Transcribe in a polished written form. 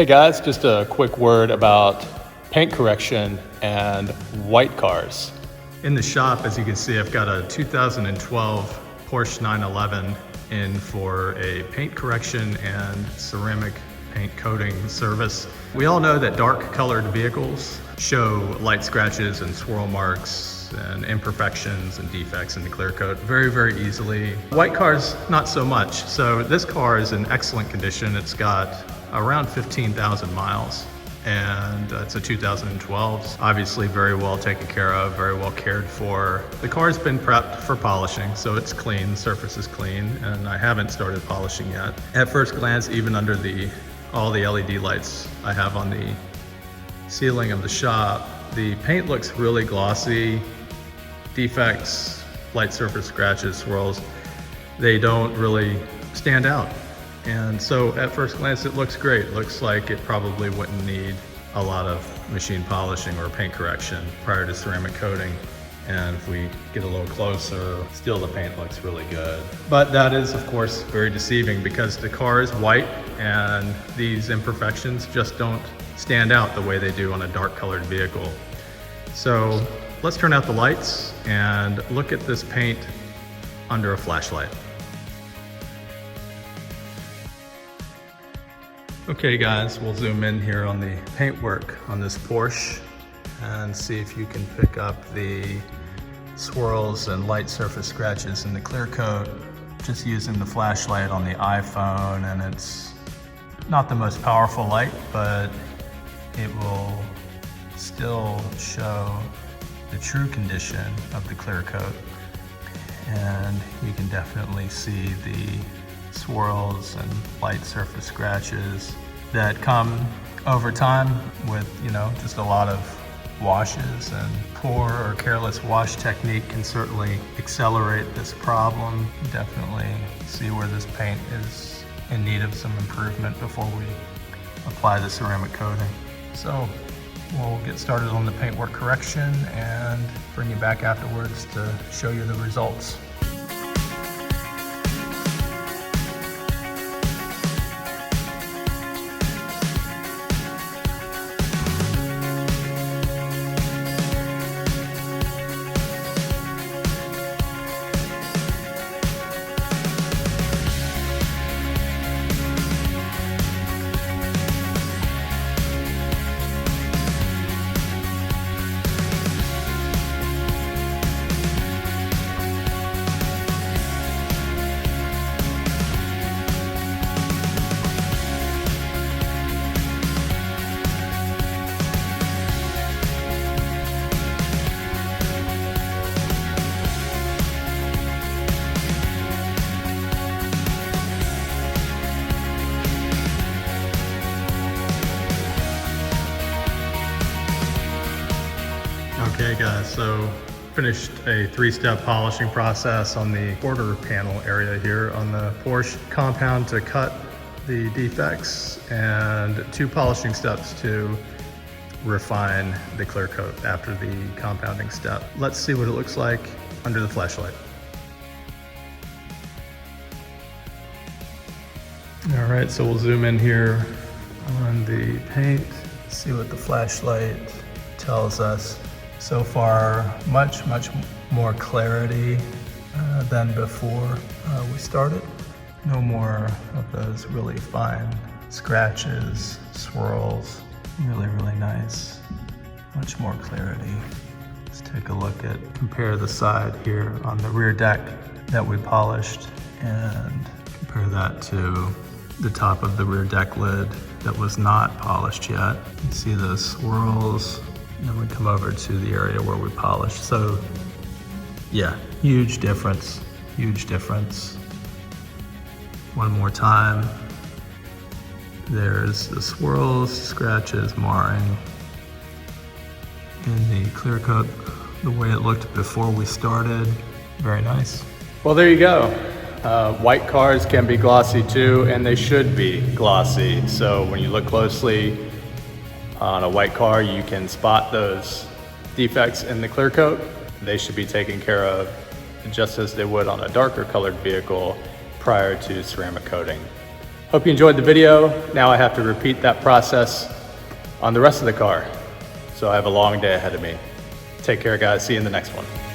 Hey guys, just a quick word about paint correction and white cars. In the shop, as you can see, I've got a 2012 Porsche 911 in for a paint correction and ceramic paint coating service. We all know that dark colored vehicles show light scratches and swirl marks and imperfections and defects in the clear coat very, very easily. White cars, not so much. So this car is in excellent condition. It's got around 15,000 miles and it's a 2012. Obviously very well taken care of, very well cared for. The car's been prepped for polishing, so it's clean, the surface is clean, and I haven't started polishing yet. At first glance, even under all the LED lights I have on the ceiling of the shop, the paint looks really glossy. Defects, light surface scratches, swirls, they don't really stand out. And so at first glance, it looks great. It looks like it probably wouldn't need a lot of machine polishing or paint correction prior to ceramic coating. And if we get a little closer, still the paint looks really good. But that is, of course, very deceiving because the car is white and these imperfections just don't stand out the way they do on a dark colored vehicle. So let's turn out the lights and look at this paint under a flashlight. Okay guys, we'll zoom in here on the paintwork on this Porsche and see if you can pick up the swirls and light surface scratches in the clear coat just using the flashlight on the iPhone. And it's not the most powerful light, but it will still show the true condition of the clear coat. And you can definitely see the swirls and light surface scratches that come over time with, just a lot of washes, and poor or careless wash technique can certainly accelerate this problem. Definitely see where this paint is in need of some improvement before we apply the ceramic coating. So we'll get started on the paintwork correction and bring you back afterwards to show you the results. Okay guys, so finished a 3-step polishing process on the quarter panel area here on the Porsche compound to cut the defects, and 2 polishing steps to refine the clear coat after the compounding step. Let's see what it looks like under the flashlight. All right, so we'll zoom in here on the paint, see what the flashlight tells us. So far, much more clarity than before we started. No more of those really fine scratches, swirls. Really nice. Much more clarity. Let's take a look compare the side here on the rear deck that we polished and compare that to the top of the rear deck lid that was not polished yet. You see the swirls. And then we come over to the area where we polished. So yeah, huge difference. One more time. There's the swirls, scratches, marring in the clear coat, the way it looked before we started. Very nice. Well, there you go. White cars can be glossy too, and they should be glossy. So when you look closely on a white car, you can spot those defects in the clear coat. They should be taken care of just as they would on a darker colored vehicle prior to ceramic coating. Hope you enjoyed the video. Now I have to repeat that process on the rest of the car. So I have a long day ahead of me. Take care, guys. See you in the next one.